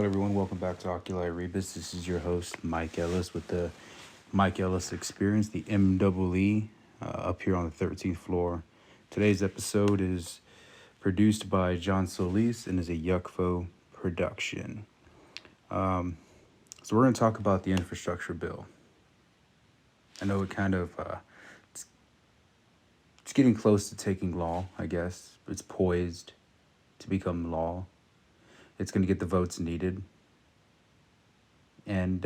Hello, everyone. Welcome back to Oculi Rebus. This is your host, Mike Ellis, with the Mike Ellis Experience, the MEE, up here on the 13th floor. Today's episode is produced by John Solis and is a Yuckfo production. So we're going to talk about the infrastructure bill. I know it's getting close to taking law, I guess. It's poised to become law. It's going to get the votes needed. And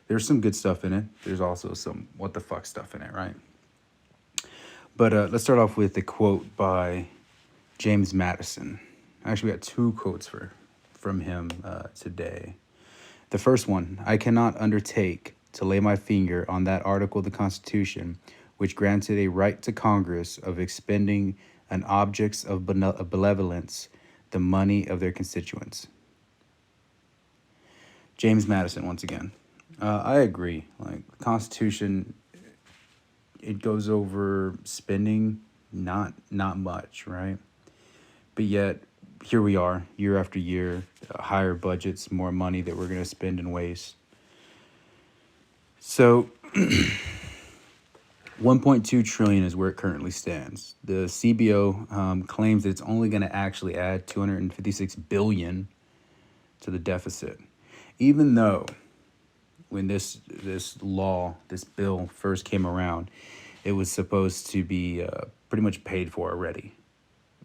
there's some good stuff in it. There's also some what the fuck stuff in it, right? But let's start off with a quote by James Madison. Actually, we got two quotes from him today. The first one: I cannot undertake to lay my finger on that article of the Constitution which granted a right to Congress of expending on objects of benevolence the money of their constituents. James Madison, once again. I agree. Like, the Constitution, it goes over spending, not much, right? But yet, here we are, year after year, higher budgets, more money that we're going to spend and waste. So, 1.2 trillion is where it currently stands. The CBO claims that it's only going to actually add 256 billion to the deficit. Even though when this bill first came around, it was supposed to be pretty much paid for already.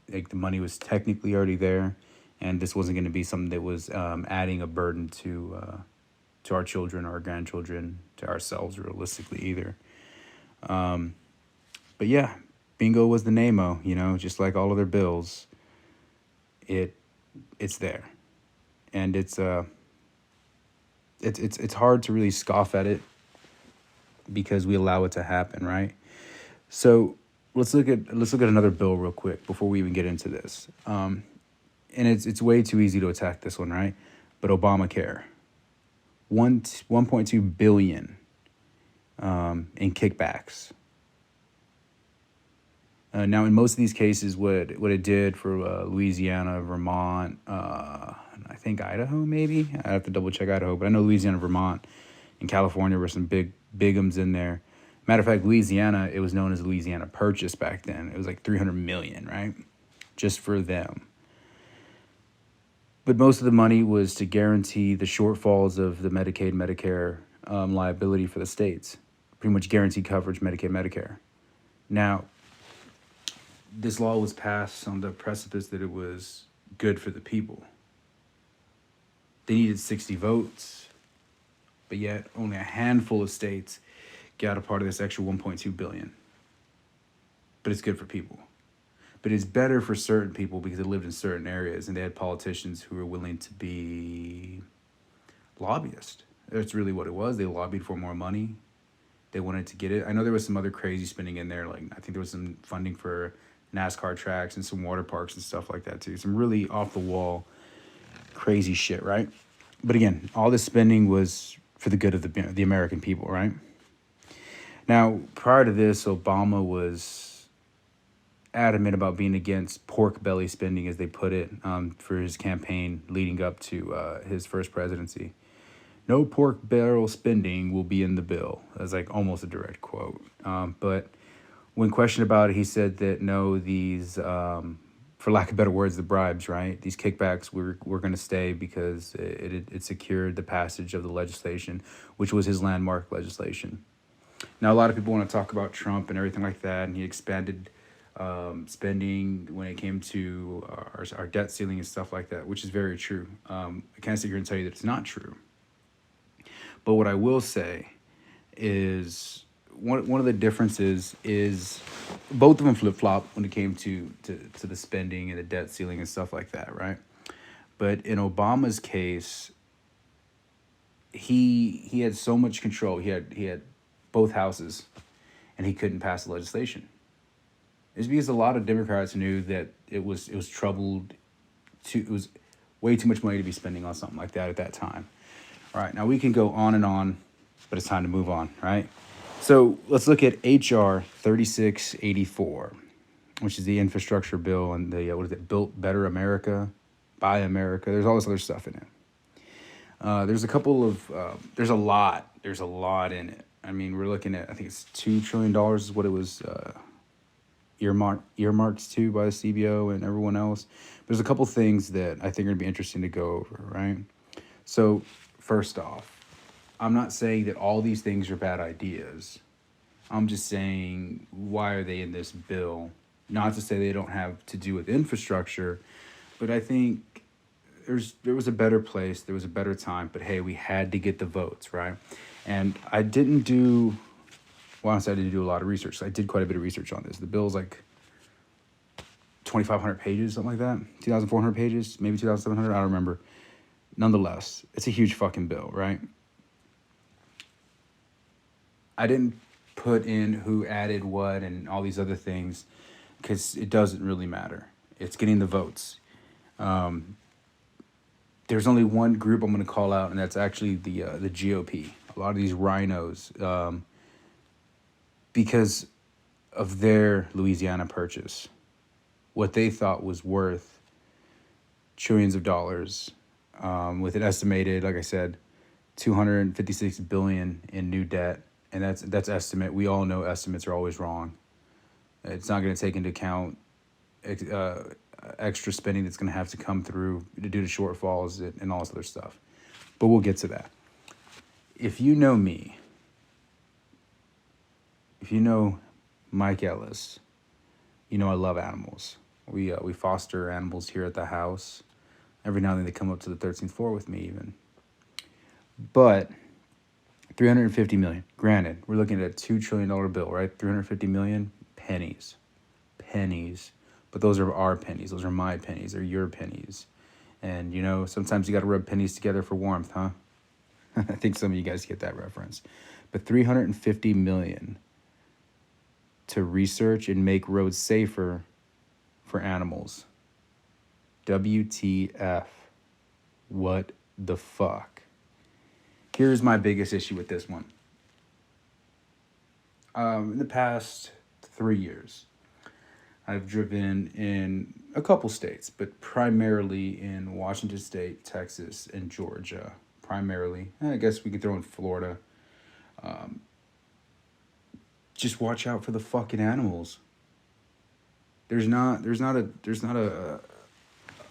Like, the money was technically already there, and this wasn't going to be something that was adding a burden to our children, our grandchildren, to ourselves realistically either. But yeah, bingo was the name-o, just like all other bills. It's there, and it's hard to really scoff at it because we allow it to happen, right? So let's look at another bill real quick before we even get into this. And it's way too easy to attack this one, right? But Obamacare, 1.2 billion in kickbacks. Now, in most of these cases, what it did for Louisiana, Vermont, I think Idaho, maybe. I have to double check Idaho, but I know Louisiana, Vermont, and California were some bigums in there. Matter of fact, Louisiana, it was known as Louisiana Purchase back then. It was like 300 million, right? Just for them. But most of the money was to guarantee the shortfalls of the Medicaid, Medicare liability for the states. Pretty much guaranteed coverage, Medicaid, Medicare. Now, this law was passed on the precipice that it was good for the people. They needed 60 votes, but yet only a handful of states got a part of this extra 1.2 billion. But it's good for people. But it's better for certain people because they lived in certain areas and they had politicians who were willing to be lobbyists. That's really what it was. They lobbied for more money. They wanted to get it. I know there was some other crazy spending in there. Like, I think there was some funding for NASCAR tracks and some water parks and stuff like that too. Some really off-the-wall crazy shit, right? But again, all this spending was for the good of the American people, right? Now, prior to this, Obama was adamant about being against pork belly spending, as they put it, for his campaign leading up to his first presidency. No pork barrel spending will be in the bill. That's like almost a direct quote. But when questioned about it, he said that no, these, for lack of better words, the bribes, right? These kickbacks were going to stay because it secured the passage of the legislation, which was his landmark legislation. Now, a lot of people want to talk about Trump and everything like that, and he expanded spending when it came to our debt ceiling and stuff like that, which is very true. I can't sit here and tell you that it's not true. But what I will say is one of the differences is both of them flip-flop when it came to the spending and the debt ceiling and stuff like that, right? But in Obama's case, he had so much control. He had both houses, and he couldn't pass the legislation. It's because a lot of Democrats knew that it was troubled. It was way too much money to be spending on something like that at that time. All right, now we can go on and on, but it's time to move on, right? So let's look at H.R. 3684, which is the infrastructure bill and the, Built Better America, Buy America. There's all this other stuff in it. There's a couple of there's a lot. There's a lot in it. I mean, we're looking at, I think it's $2 trillion is what it was earmarked to by the CBO and everyone else. There's a couple things that I think are gonna be interesting to go over, right? So first off, I'm not saying that all these things are bad ideas. I'm just saying, why are they in this bill? Not to say they don't have to do with infrastructure, but I think there was a better place, there was a better time, but hey, we had to get the votes, right? And I didn't do, well, honestly, I didn't do a lot of research. So I did quite a bit of research on this. The bill's like 2,500 pages, something like that. 2,400 pages, maybe 2,700, I don't remember. Nonetheless, it's a huge fucking bill, right? I didn't put in who added what and all these other things because it doesn't really matter. It's getting the votes. There's only one group I'm going to call out, and that's actually the GOP. A lot of these rhinos, because of their Louisiana purchase, what they thought was worth trillions of dollars, with an estimated, like I said, 256 billion in new debt, and that's estimate. We all know estimates are always wrong. It's not going to take into account extra spending that's going to have to come through due to shortfalls and all this other stuff. But we'll get to that. If you know me, if you know Mike Ellis, you know I love animals. We foster animals here at the house. Every now and then they come up to the 13th floor with me even. But 350 million. Granted, we're looking at a $2 trillion bill, right? 350 million pennies. Pennies. But those are our pennies. Those are my pennies. They're your pennies. And, you know, sometimes you got to rub pennies together for warmth, huh? I think some of you guys get that reference. But 350 million to research and make roads safer for animals. WTF. What the fuck? Here's my biggest issue with this one. In the past 3 years, I've driven in a couple states, but primarily in Washington State, Texas, and Georgia. Primarily, I guess we could throw in Florida. Just watch out for the fucking animals. There's not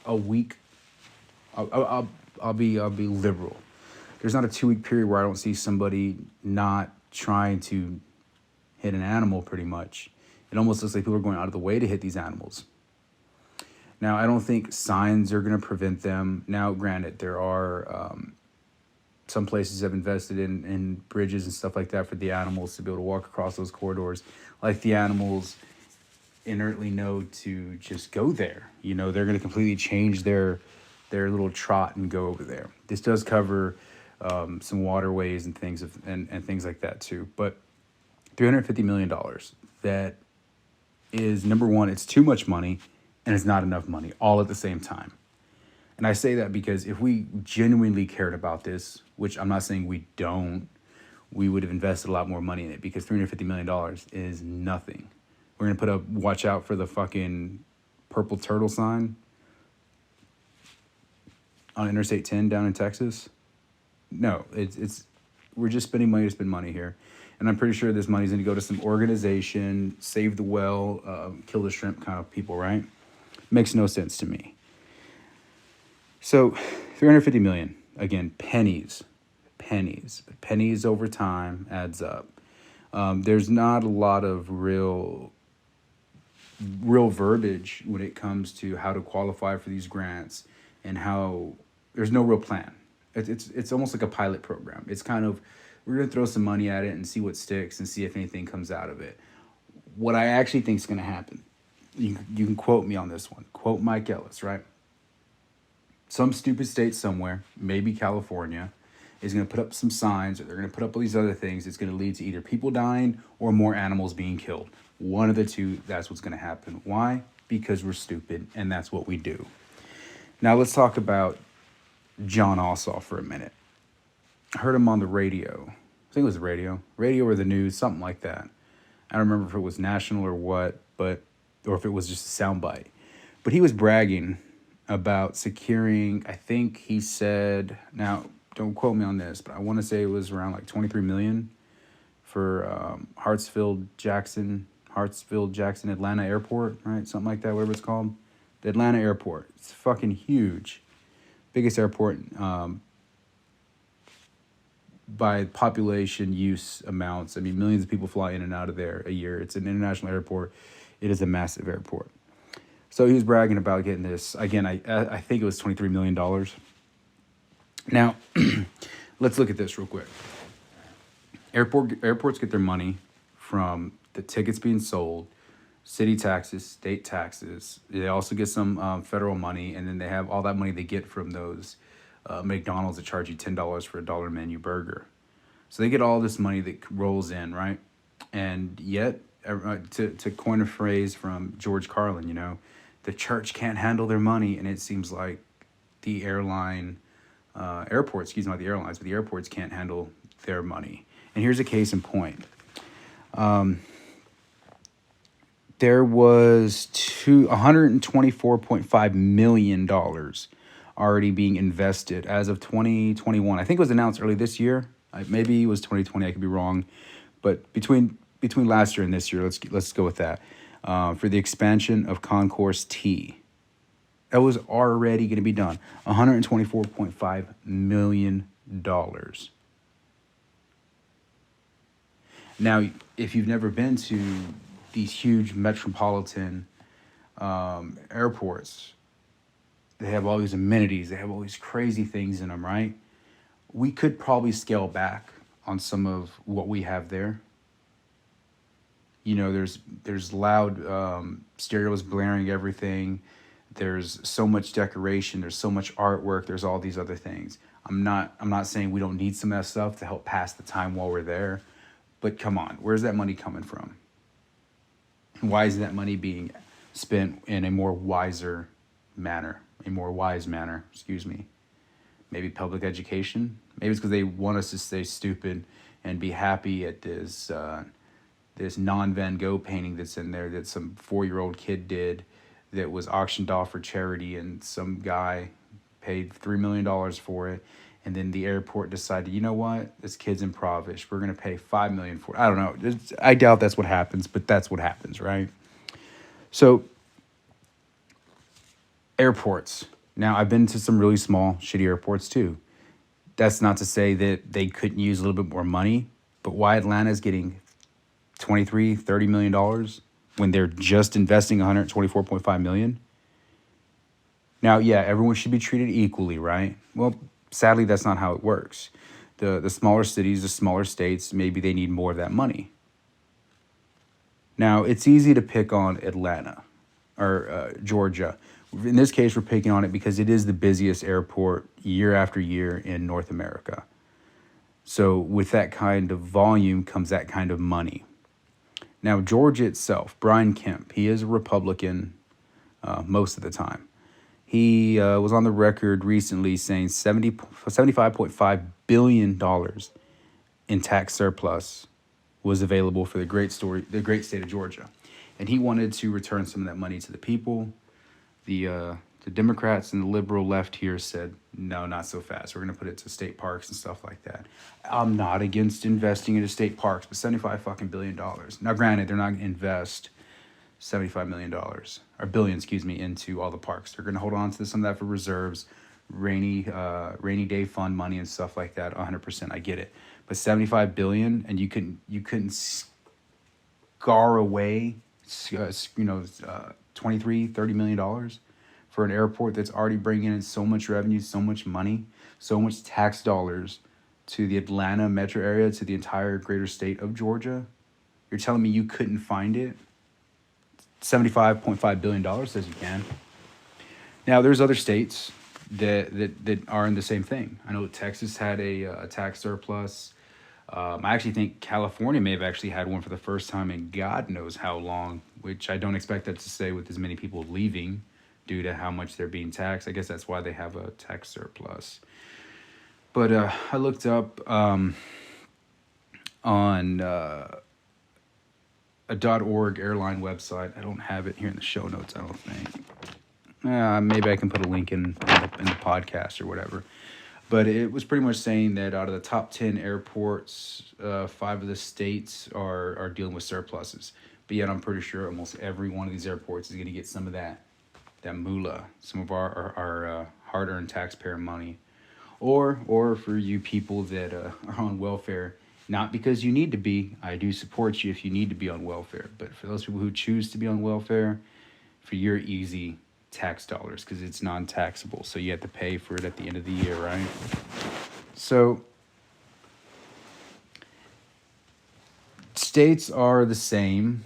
a week. I'll be liberal. There's not a 2-week period where I don't see somebody not trying to hit an animal, pretty much. It almost looks like people are going out of the way to hit these animals. Now, I don't think signs are going to prevent them. Now, granted, there are some places have invested in bridges and stuff like that for the animals to be able to walk across those corridors. Like the animals inertly know to just go there. You know, they're going to completely change their little trot and go over there. This does cover some waterways and things and things like that too. But $350 million, that is, number one, it's too much money and it's not enough money all at the same time. And I say that because if we genuinely cared about this, which I'm not saying we don't, we would have invested a lot more money in it, because $350 million is nothing. We're going to put a watch out for the fucking purple turtle sign on Interstate 10 down in Texas. No, it's we're just spending money to spend money here. And I'm pretty sure this money's going to go to some organization, save the whale, kill the shrimp kind of people, right? Makes no sense to me. So 350 million, again, pennies over time adds up. There's not a lot of real verbiage when it comes to how to qualify for these grants, and how there's no real plan. It's almost like a pilot program. It's kind of, we're going to throw some money at it and see what sticks and see if anything comes out of it. What I actually think is going to happen, you can quote me on this one. Quote Mike Ellis, right? Some stupid state somewhere, maybe California, is going to put up some signs, or they're going to put up all these other things. It's going to lead to either people dying or more animals being killed. One of the two, that's what's going to happen. Why? Because we're stupid, and that's what we do. Now let's talk about John Ossoff for a minute. I heard him on the radio. I think it was the radio or the news, something like that. I don't remember if it was national or what, or if it was just a soundbite. But he was bragging about securing, I think he said, now don't quote me on this, but I want to say it was around like 23 million for Hartsfield Jackson Atlanta Airport, right? Something like that, whatever it's called. The Atlanta Airport. It's fucking huge. Biggest airport by population use amounts. I mean, millions of people fly in and out of there a year. It's an international airport. It is a massive airport. So he was bragging about getting this. Again, I think it was $23 million. Now, let's look at this real quick. Airports get their money from the tickets being sold, city taxes, state taxes. They also get some federal money, and then they have all that money they get from those McDonald's that charge you $10 for a dollar menu burger. So they get all this money that rolls in, right? And yet, to coin a phrase from George Carlin, you know, the church can't handle their money, and it seems like the airports, not the airlines, but the airports can't handle their money. And here's a case in point. There was $124.5 million already being invested as of 2021. I think it was announced early this year. Maybe it was 2020. I could be wrong, but between last year and this year, let's go with that. For the expansion of Concourse T, that was already going to be done. $124.5 million. Now, if you've never been to these huge metropolitan airports, they have all these amenities. They have all these crazy things in them, right? We could probably scale back on some of what we have there. You know, there's loud stereos blaring everything. There's so much decoration. There's so much artwork. There's all these other things. I'm not saying we don't need some of that stuff to help pass the time while we're there, but come on, where's that money coming from? Why is that money being spent in a more wise manner? Excuse me. Maybe public education. Maybe it's because they want us to stay stupid and be happy at this non-Van Gogh painting that's in there that some 4-year-old kid did that was auctioned off for charity, and some guy paid $3 million for it. And then the airport decided, you know what? This kid's impoverished. We're going to pay $5 million for it. I don't know. I doubt that's what happens, but that's what happens, right? So, airports. Now, I've been to some really small, shitty airports too. That's not to say that they couldn't use a little bit more money, but why Atlanta's getting $30 million when they're just investing $124.5 million? Now, yeah, everyone should be treated equally, right? Well, sadly, that's not how it works. The smaller cities, the smaller states, maybe they need more of that money. Now, it's easy to pick on Atlanta or Georgia. In this case, we're picking on it because it is the busiest airport year after year in North America. So with that kind of volume comes that kind of money. Now, Georgia itself, Brian Kemp, he is a Republican most of the time. He was on the record recently saying $75.5 billion in tax surplus was available for the great state of Georgia. And he wanted to return some of that money to the people. The Democrats and the liberal left here said, no, not so fast. We're going to put it to state parks and stuff like that. I'm not against investing into state parks, but $75 billion. Now, granted, they're not going to invest $75 million or billion, into all the parks. They're going to hold on to some of that for reserves, rainy day fund money and stuff like that. 100%, I get it. But $75 billion, and you couldn't scar away, $30 million for an airport that's already bringing in so much revenue, so much money, so much tax dollars to the Atlanta metro area, to the entire greater state of Georgia. You're telling me you couldn't find it? $75.5 billion says you can. Now, there's other states that are in the same thing. I know Texas had a tax surplus. I actually think California may have actually had one for the first time in God knows how long, which I don't expect that to stay with as many people leaving due to how much they're being taxed. I guess that's why they have a tax surplus. But I looked up on a .org airline website. I don't have it here in the show notes, I don't think. Maybe I can put a link in the podcast or whatever. But it was pretty much saying that out of the top 10 airports, 5 of the states are dealing with surpluses. But yet I'm pretty sure almost every one of these airports is going to get some of that moolah, some of our hard-earned taxpayer money. Or for you people that are on welfare, not because you need to be, I do support you if you need to be on welfare, but for those people who choose to be on welfare, for your easy tax dollars, because it's non-taxable, so you have to pay for it at the end of the year, right? So states are the same.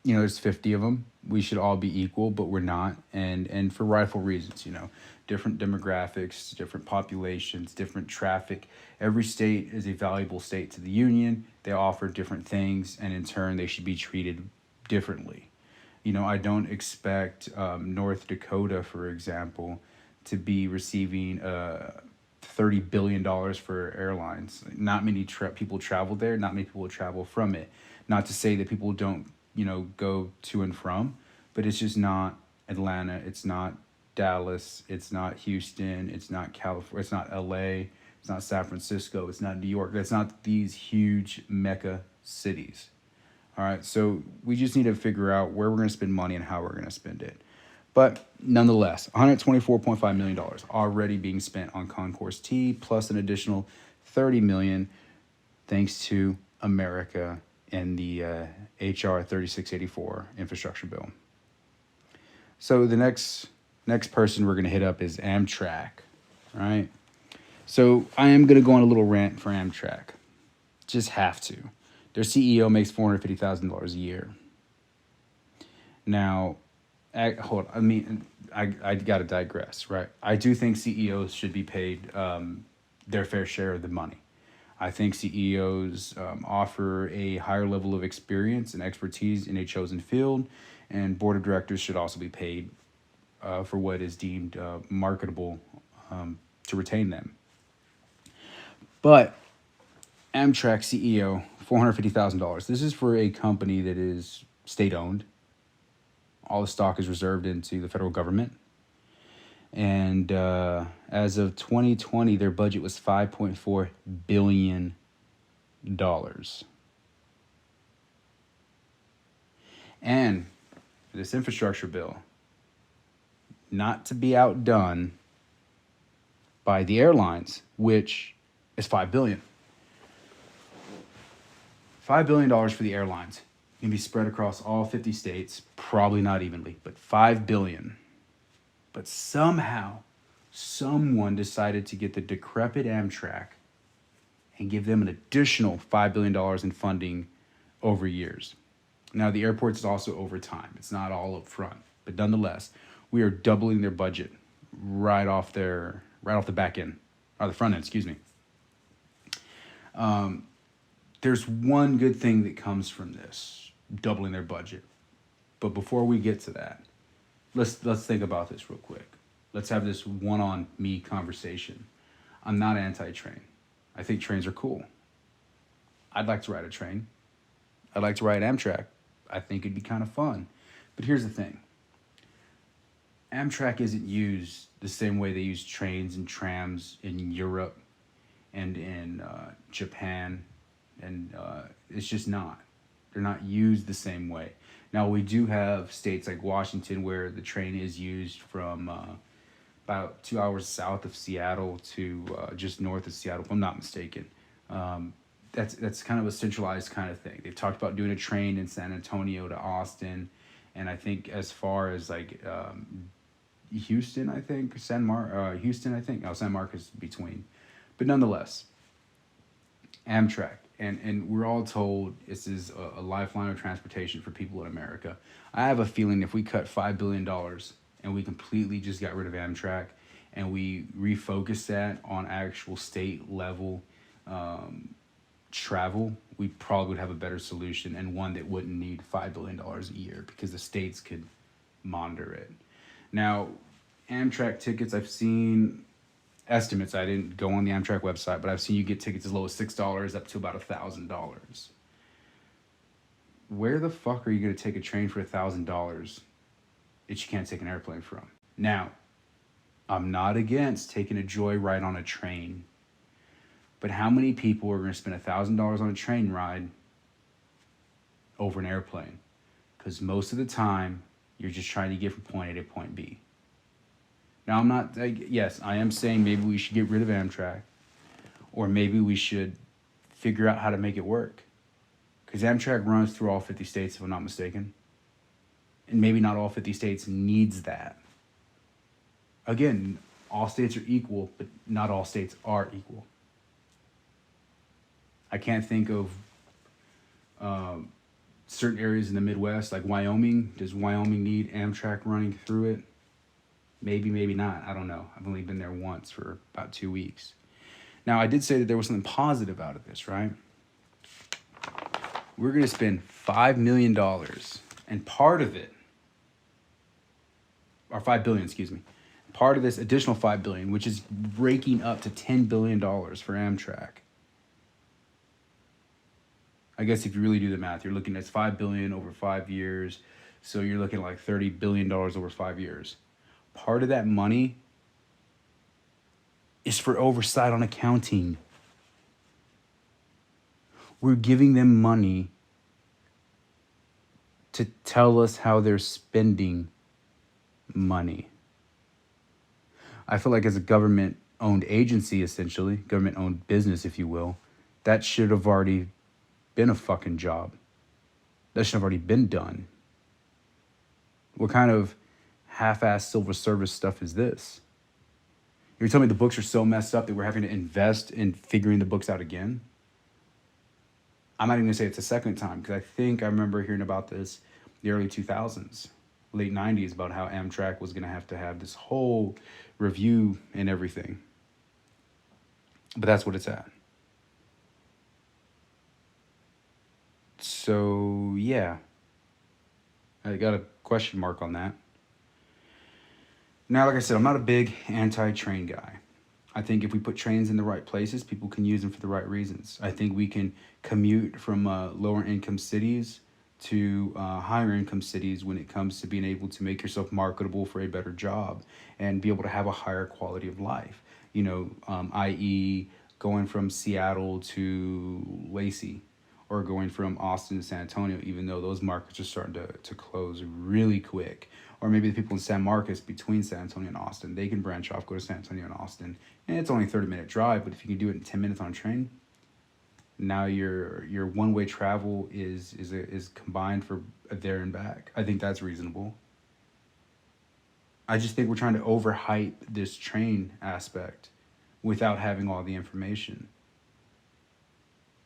There's 50 of them. We should all be equal, but we're not, and for rightful reasons. Different demographics, different populations, different traffic. Every state is a valuable state to the union. They offer different things, and in turn, they should be treated differently. I don't expect North Dakota, for example, to be receiving $30 billion for airlines. Not many people travel there. Not many people will travel from it. Not to say that people don't, go to and from, but it's just not Atlanta. It's not Dallas. It's not Houston. It's not California. It's not LA. It's not San Francisco. It's not New York. It's not these huge mecca cities. All right, so we just need to figure out where we're going to spend money and how we're going to spend it. But nonetheless, $124.5 million already being spent on Concourse T, plus an additional $30 million thanks to America and the HR 3684 infrastructure bill. So the next person we're going to hit up is Amtrak, right? So I am going to go on a little rant for Amtrak. Just have to. Their CEO makes $450,000 a year. Now, hold on. I got to digress, right? I do think CEOs should be paid their fair share of the money. I think CEOs offer a higher level of experience and expertise in a chosen field, and board of directors should also be paid for what is deemed marketable to retain them. But Amtrak CEO, $450,000. This is for a company that is state-owned. All the stock is reserved into the federal government. And as of 2020, their budget was $5.4 billion. And this infrastructure bill, not to be outdone by the airlines, which is $5 billion. $5 billion for the airlines can be spread across all 50 states, probably not evenly, but $5 billion. But somehow, someone decided to get the decrepit Amtrak and give them an additional $5 billion in funding over years. Now, the airports is also over time. It's not all up front. But nonetheless, we are doubling their budget right off the back end, or the front end, excuse me. There's one good thing that comes from this, doubling their budget. But before we get to that, let's think about this real quick. Let's have this one-on-me conversation. I'm not anti-train. I think trains are cool. I'd like to ride a train. I'd like to ride Amtrak. I think it'd be kind of fun. But here's the thing. Amtrak isn't used the same way they use trains and trams in Europe and in Japan. And it's just not. They're not used the same way. Now, we do have states like Washington where the train is used from about 2 hours south of Seattle to just north of Seattle, if I'm not mistaken. That's kind of a centralized kind of thing. They've talked about doing a train in San Antonio to Austin, and I think as far as like Houston, I think San Marcos between, but nonetheless, Amtrak, and we're all told this is a lifeline of transportation for people in America. I have a feeling if we cut $5 billion and we completely just got rid of Amtrak and we refocus that on actual state level travel, we probably would have a better solution and one that wouldn't need $5 billion a year because the states could monitor it. Now, Amtrak tickets, I've seen estimates. I didn't go on the Amtrak website, but I've seen you get tickets as low as $6 up to about $1,000. Where the fuck are you going to take a train for $1,000 that you can't take an airplane from? Now, I'm not against taking a joyride on a train. But how many people are going to spend $1,000 on a train ride over an airplane? Because most of the time, you're just trying to get from point A to point B. Now, I'm not, yes, I am saying maybe we should get rid of Amtrak, or maybe we should figure out how to make it work. Because Amtrak runs through all 50 states, if I'm not mistaken. And maybe not all 50 states needs that. Again, all states are equal, but not all states are equal. I can't think of certain areas in the Midwest, like Wyoming. Does Wyoming need Amtrak running through it? Maybe, maybe not. I don't know. I've only been there once for about 2 weeks. Now, I did say that there was something positive out of this, right? We're going to spend $5 million, and part of it, or $5 billion, excuse me, part of this additional $5 billion, which is raking up to $10 billion for Amtrak. I guess if you really do the math, you're looking at $5 billion over 5 years. So you're looking at like $30 billion over 5 years. Part of that money is for oversight on accounting. We're giving them money to tell us how they're spending money. I feel like as a government-owned agency, essentially, government-owned business, if you will, that should have already been a fucking job. That should have already been done. What kind of half-assed civil service stuff is this? You're telling me the books are so messed up that we're having to invest in figuring the books out again? I'm not even going to say it's a second time, because I think I remember hearing about this in the early 2000s, late 90s, about how Amtrak was going to have this whole review and everything. But that's what it's at. So, yeah. I got a question mark on that. Now, like I said, I'm not a big anti-train guy. I think if we put trains in the right places, people can use them for the right reasons. I think we can commute from lower income cities to higher income cities when it comes to being able to make yourself marketable for a better job and be able to have a higher quality of life. You know, i.e. going from Seattle to Lacey, or going from Austin to San Antonio, even though those markets are starting to close really quick. Or maybe the people in San Marcos between San Antonio and Austin, they can branch off, go to San Antonio and Austin. And it's only a 30-minute drive, but if you can do it in 10 minutes on a train, now your one-way travel is combined for there and back. I think that's reasonable. I just think we're trying to overhype this train aspect without having all the information.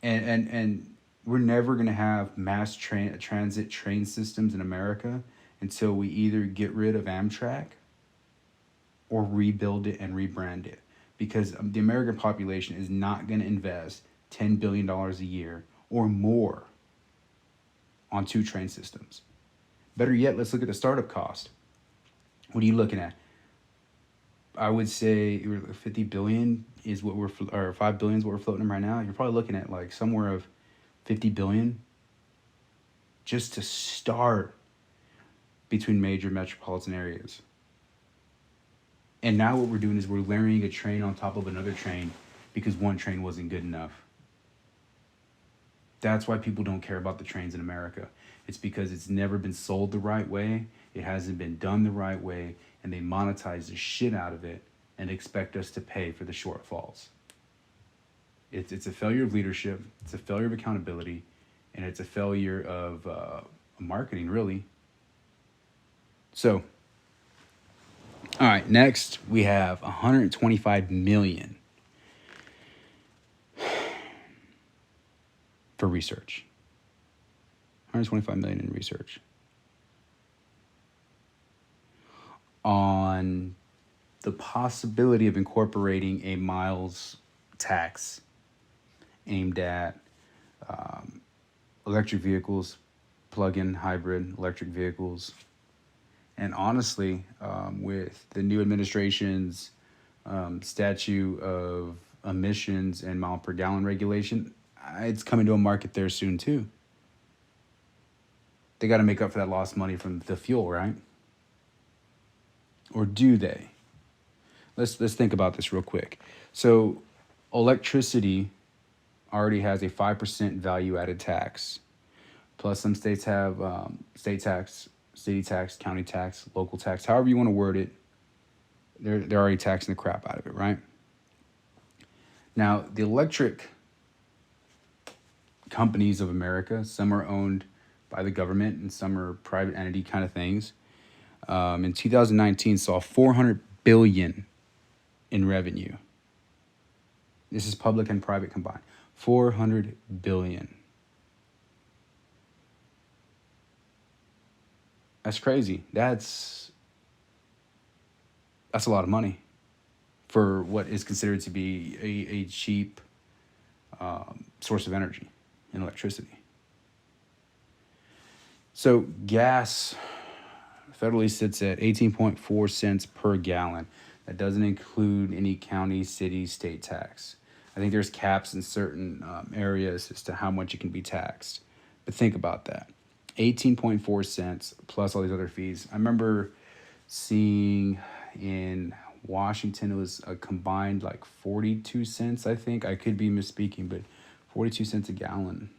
And we're never going to have mass transit train systems in America until we either get rid of Amtrak or rebuild it and rebrand it. Because the American population is not going to invest $10 billion a year or more on 2 train systems. Better yet, let's look at the startup cost. What are you looking at? I would say 50 billion is what or 5 billion is what we're floating in right now. You're probably looking at like somewhere of 50 billion just to start between major metropolitan areas. And now what we're doing is we're layering a train on top of another train because one train wasn't good enough. That's why people don't care about the trains in America. It's because it's never been sold the right way, it hasn't been done the right way, and they monetize the shit out of it and expect us to pay for the shortfalls. It's a failure of leadership, it's a failure of accountability, and it's a failure of marketing, really. So, all right, next we have 125 million for research. 125 million in research on the possibility of incorporating a miles tax aimed at electric vehicles, plug-in hybrid electric vehicles. And honestly, with the new administration's statute of emissions and mile per gallon regulation, it's coming to a market there soon too. They got to make up for that lost money from the fuel, right? Or do they? let's think about this real quick. So, electricity already has a 5% value added tax. Plus, some states have state tax, city tax, county tax, local tax, however you want to word it. They're already taxing the crap out of it, right? Now, the electric companies of America, some are owned by the government and some are private entity kind of things. In 2019, saw 400 billion in revenue. This is public and private combined. 400 billion. That's crazy. That's a lot of money for what is considered to be a cheap source of energy and electricity. So gas federally sits at 18.4 cents per gallon. That doesn't include any county, city, state tax. I think there's caps in certain areas as to how much it can be taxed. But think about that. 18.4 cents plus all these other fees. I remember seeing in Washington, it was a combined like 42 cents, I think. I could be misspeaking, but 42 cents a gallon.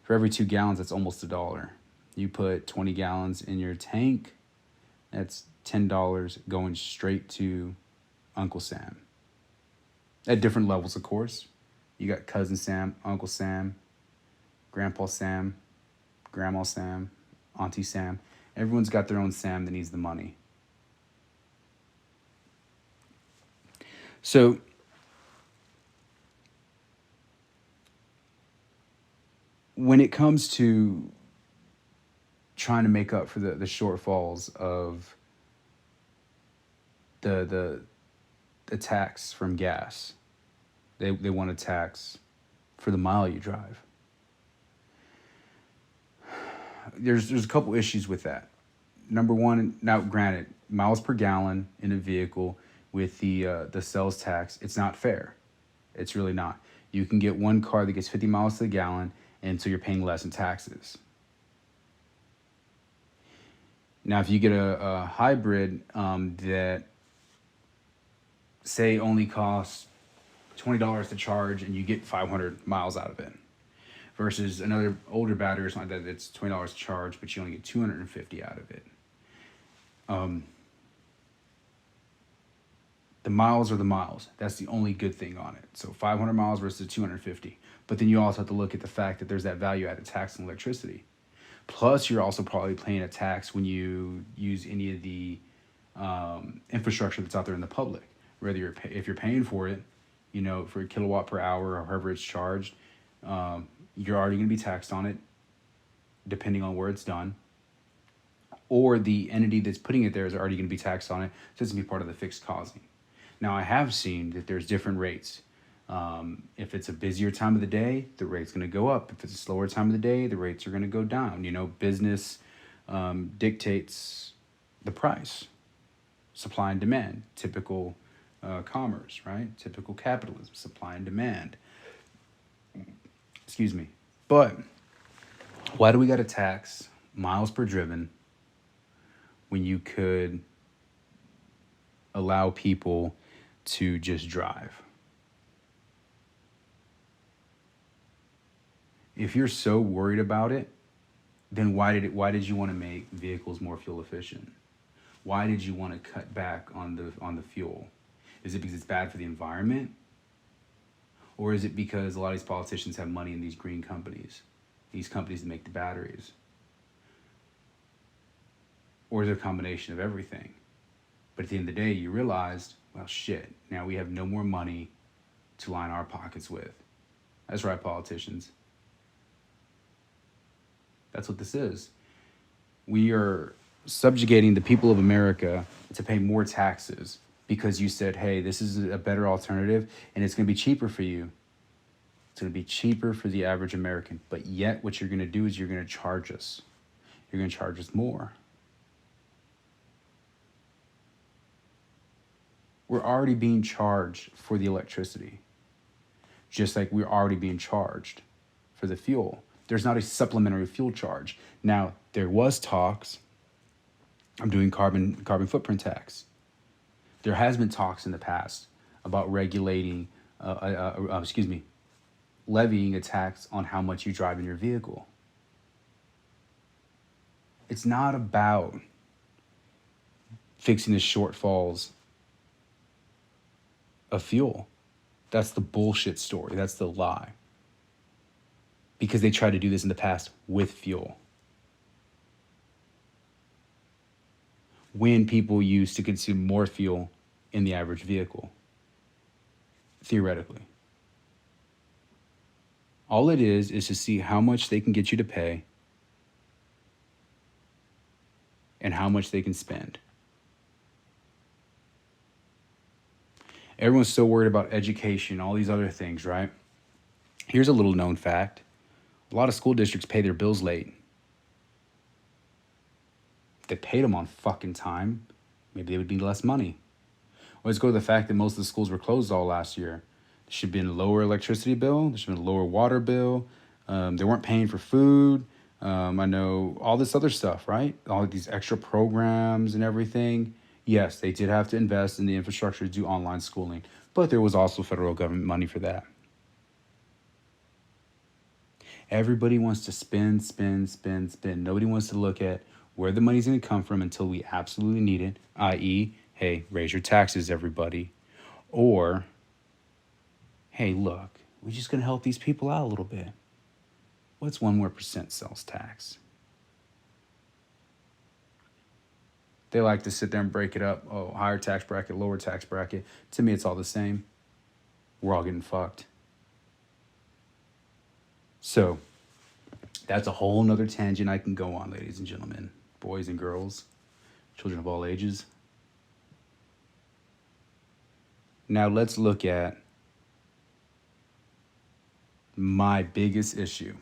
For every 2 gallons, that's almost $1. You put 20 gallons in your tank, that's $10 going straight to Uncle Sam. At different levels, of course. You got Cousin Sam, Uncle Sam, Grandpa Sam, Grandma Sam, Auntie Sam. Everyone's got their own Sam that needs the money. So when it comes to trying to make up for the shortfalls of the tax from gas, they want to tax for the mile you drive. There's a couple issues with that. Number one, now granted, miles per gallon in a vehicle with the sales tax, it's not fair. It's really not. You can get one car that gets 50 miles to the gallon, and so you're paying less in taxes. Now, if you get a hybrid that, say, only costs $20 to charge and you get 500 miles out of it, versus another older battery or something like that that's $20 to charge, but you only get 250 out of it. The miles are the miles. That's the only good thing on it. So 500 miles versus 250. But then you also have to look at the fact that there's that value-added tax on electricity. Plus, you're also probably paying a tax when you use any of the infrastructure that's out there in the public. Whether if you're paying for it, for a kilowatt per hour or however it's charged, you're already going to be taxed on it, depending on where it's done. Or the entity that's putting it there is already going to be taxed on it, so it's going to be part of the fixed costing. Now, I have seen that there's different rates. If it's a busier time of the day, the rate's going to go up. If it's a slower time of the day, the rates are going to go down. Business dictates the price. Supply and demand, typical commerce, right? Typical capitalism, supply and demand. Excuse me. But why do we got to tax miles per driven when you could allow people to just drive? If you're so worried about it, then why did you want to make vehicles more fuel efficient? Why did you want to cut back on the fuel? Is it because it's bad for the environment? Or is it because a lot of these politicians have money in these green companies, these companies that make the batteries? Or is it a combination of everything? But at the end of the day, you realized, well, shit, now we have no more money to line our pockets with. That's right, politicians. That's what this is. We are subjugating the people of America to pay more taxes because you said, hey, this is a better alternative and it's going to be cheaper for you. It's going to be cheaper for the average American. But yet what you're going to do is you're going to charge us. You're going to charge us more. We're already being charged for the electricity, just like we're already being charged for the fuel. There's not a supplementary fuel charge. Now, there was talks of doing carbon footprint tax. There has been talks in the past about regulating, levying a tax on how much you drive in your vehicle. It's not about fixing the shortfalls of fuel. That's the bullshit story. That's the lie. Because they tried to do this in the past with fuel. When people used to consume more fuel in the average vehicle, theoretically. All it is to see how much they can get you to pay and how much they can spend. Everyone's so worried about education, all these other things, right? Here's a little known fact. A lot of school districts pay their bills late. If they paid them on fucking time, maybe they would need less money. Or let's go to the fact that most of the schools were closed all last year. There should have been a lower electricity bill. There should have been a lower water bill. They weren't paying for food. I know all this other stuff, right? All of these extra programs and everything. Yes, they did have to invest in the infrastructure to do online schooling, but there was also federal government money for that. Everybody wants to spend. Nobody wants to look at where the money's going to come from until we absolutely need it, i.e., hey, raise your taxes, everybody. Or, hey, look, we're just going to help these people out a little bit. What's 1 more % sales tax? They like to sit there and break it up. Oh, higher tax bracket, lower tax bracket. To me, it's all the same. We're all getting fucked. So, that's a whole nother tangent I can go on, ladies and gentlemen, boys and girls, children of all ages. Now, let's look at my biggest issue.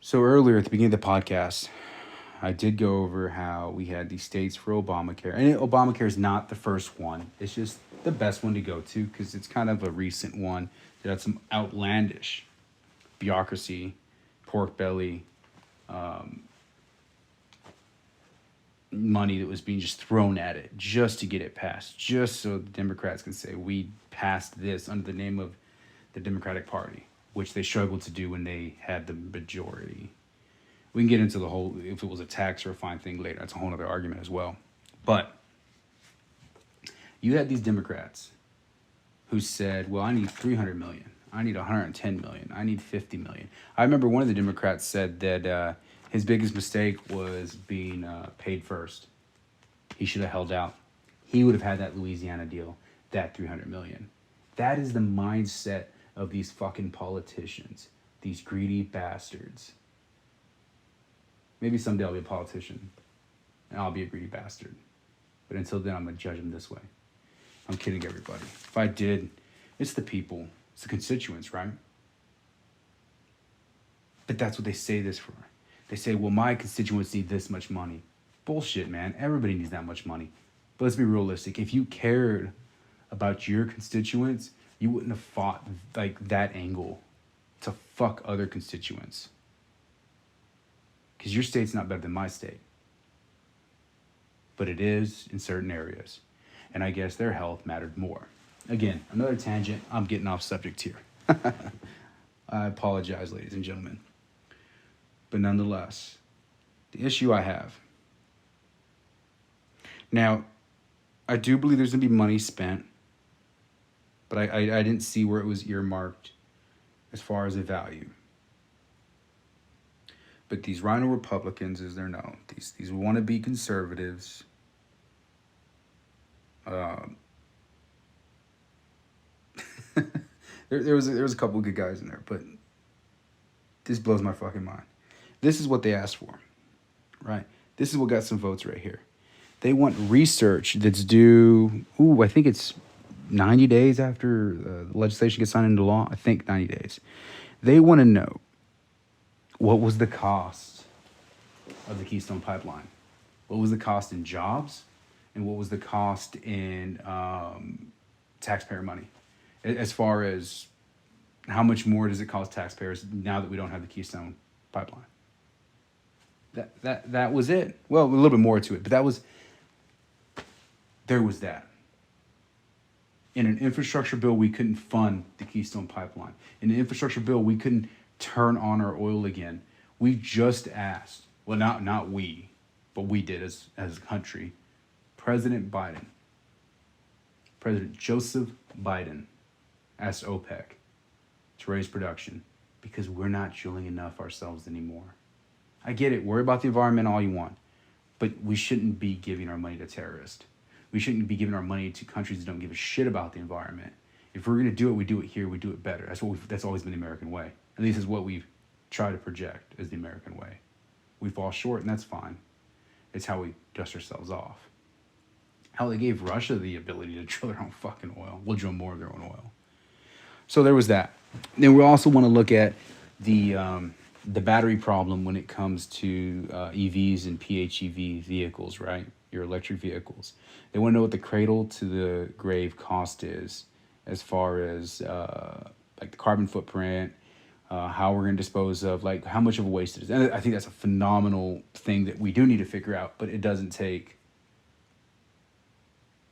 So earlier at the beginning of the podcast, I did go over how we had these states for Obamacare. And Obamacare is not the first one. It's just the best one to go to because it's kind of a recent one that had some outlandish bureaucracy, pork belly, money that was being just thrown at it just to get it passed, just so the Democrats can say, we passed this under the name of the Democratic Party, which they struggled to do when they had the majority. We can get into the whole, if it was a tax or a fine thing later. That's a whole other argument as well. But you had these Democrats who said, well, I need 300 million. I need 110 million. I need 50 million. I remember one of the Democrats said that his biggest mistake was being paid first. He should have held out. He would have had that Louisiana deal, that 300 million. That is the mindset of these fucking politicians, these greedy bastards. Maybe someday I'll be a politician and I'll be a greedy bastard. But until then, I'm going to judge them this way. I'm kidding, everybody. If I did, it's the people. It's the constituents, right? But that's what they say this for. They say, well, my constituents need this much money. Bullshit, man. Everybody needs that much money. But let's be realistic. If you cared about your constituents, you wouldn't have fought like that angle to fuck other constituents. Because your state's not better than my state. But it is in certain areas. And I guess their health mattered more. Again, another tangent. I'm getting off subject here. I apologize, ladies and gentlemen. But nonetheless, the issue I have. Now, I do believe there's going to be money spent. But I didn't see where it was earmarked as far as a value. But these rhino Republicans, as they're known, these wannabe conservatives, there was a couple of good guys in there, but this blows my fucking mind. This is what they asked for, right? This is what got some votes right here. They want research that's due, I think it's 90 days after the legislation gets signed into law. I think 90 days. They want to know what was the cost of the Keystone Pipeline? What was the cost in jobs? And what was the cost in taxpayer money? As far as how much more does it cost taxpayers now that we don't have the Keystone Pipeline? That was it. Well, a little bit more to it, but that was There was that. In an infrastructure bill, we couldn't fund the Keystone Pipeline. In an infrastructure bill, we couldn't turn on our oil again. We just asked, well, not we, but we did as a country. President Joseph Biden asked OPEC to raise production because we're not drilling enough ourselves anymore. I get it. Worry about the environment all you want, but we shouldn't be giving our money to terrorists. We shouldn't be giving our money to countries that don't give a shit about the environment. If we're going to do it, we do it here. We do it better. That's always been the American way. At least is what we've tried to project as the American way. We fall short, and that's fine. It's how we dust ourselves off. How they gave Russia the ability to drill their own fucking oil. We'll drill more of their own oil. So there was that. Then we also want to look at the battery problem when it comes to EVs and PHEV vehicles, right? Your electric vehicles. They want to know what the cradle to the grave cost is, as far as like the carbon footprint, how we're going to dispose of, like how much of a waste it is. And I think that's a phenomenal thing that we do need to figure out, but it doesn't take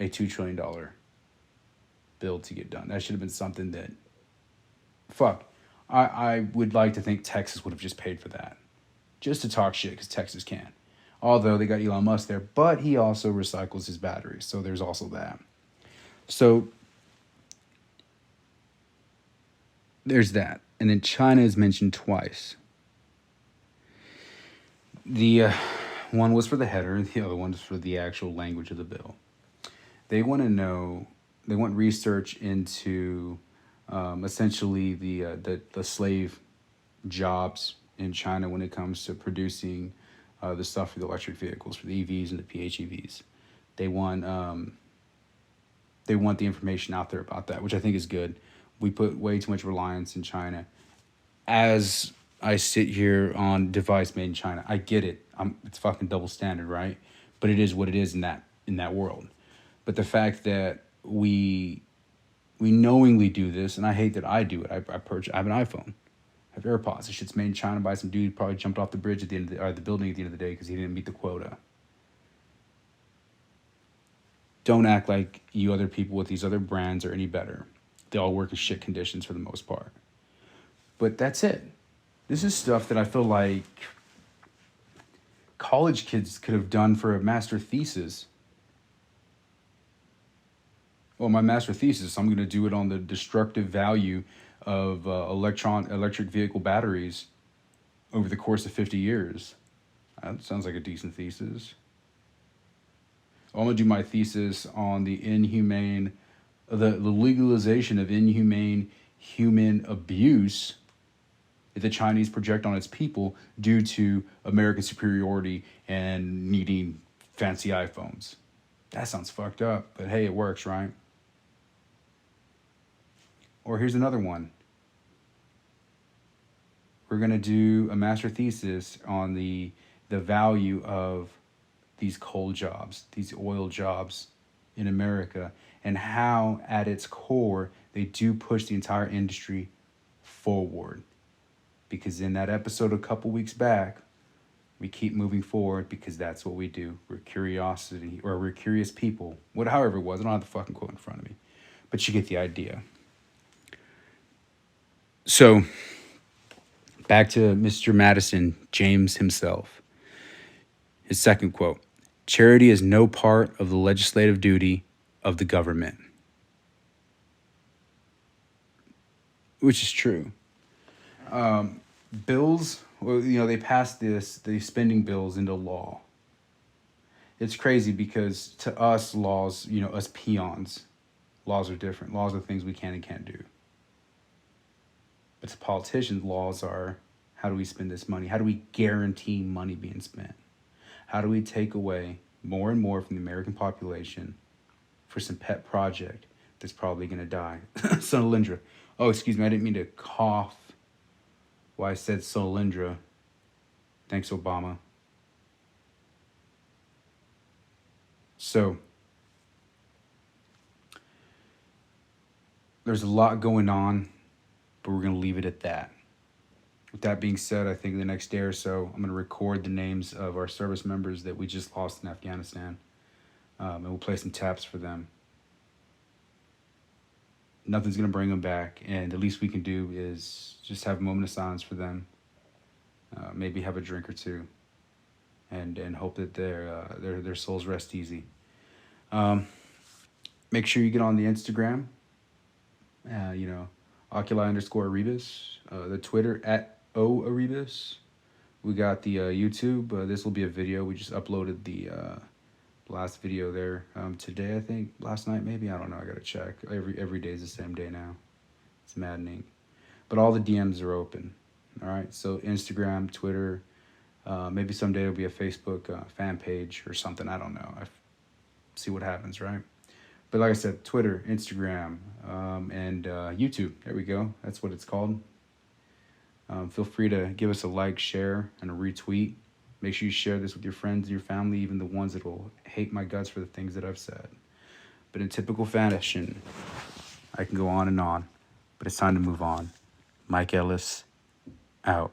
a $2 trillion bill to get done. That should have been something that, I would like to think Texas would have just paid for that. Just to talk shit, because Texas can. Although they got Elon Musk there, but he also recycles his batteries. So there's also that. So there's that. And then China is mentioned twice. The one was for the header, the other one is for the actual language of the bill. They want to know, they want research into essentially the slave jobs in China when it comes to producing the stuff for the electric vehicles, for the EVs and the PHEVs. They want the information out there about that, which I think is good. We put way too much reliance in China. As I sit here on device made in China, I get it. It's fucking double standard, right? But it is what it is in that world. But the fact that we knowingly do this, and I hate that I do it. I have an iPhone. I have AirPods. This shit's made in China by some dude probably jumped off the bridge at the end of the building at the end of the day because he didn't meet the quota. Don't act like you other people with these other brands are any better. They all work in shit conditions for the most part. But that's it. This is stuff that I feel like college kids could have done for a master thesis. Well, my master thesis, I'm going to do it on the destructive value of electric vehicle batteries over the course of 50 years. That sounds like a decent thesis. I'm going to do my thesis on the legalization of inhumane human abuse that the Chinese project on its people due to American superiority and needing fancy iPhones. That sounds fucked up, but hey, it works, right? Or here's another one. We're going to do a master thesis on the value of these coal jobs, these oil jobs in America, and how at its core they do push the entire industry forward. Because in that episode a couple weeks back, we keep moving forward because that's what we do. We're curious people. However it was, I don't have the fucking quote in front of me. But you get the idea. So, back to Mr. Madison, James himself. His second quote: "Charity is no part of the legislative duty of the government." Which is true. Bills, well, they passed these spending bills into law. It's crazy because to us, laws, us peons, laws are different. Laws are things we can and can't do. But to politicians, laws are, how do we spend this money? How do we guarantee money being spent? How do we take away more and more from the American population for some pet project that's probably going to die? Sonalindra. Oh, excuse me, I didn't mean to cough while I said Sonalindra. Thanks, Obama. So, there's a lot going on, but we're going to leave it at that. With that being said, I think the next day or so, I'm going to record the names of our service members that we just lost in Afghanistan. and we'll play some taps for them. Nothing's gonna bring them back, and the least we can do is just have a moment of silence for them. Maybe have a drink or two, and hope that their souls rest easy. Make sure you get on the Instagram. Oculi_Arribas. The Twitter @OAribas. We got the YouTube. This will be a video. We just uploaded the last video there today, I think. Last night, maybe. I don't know. I gotta check. Every day is the same day now. It's maddening. But all the DMs are open. All right. So Instagram, Twitter. Maybe someday it'll be a Facebook fan page or something. I don't know. See what happens, right? But like I said, Twitter, Instagram, and YouTube. There we go. That's what it's called. Feel free to give us a like, share, and a retweet. Make sure you share this with your friends and your family, even the ones that will hate my guts for the things that I've said. But in typical fashion, I can go on and on, but it's time to move on. Mike Ellis, out.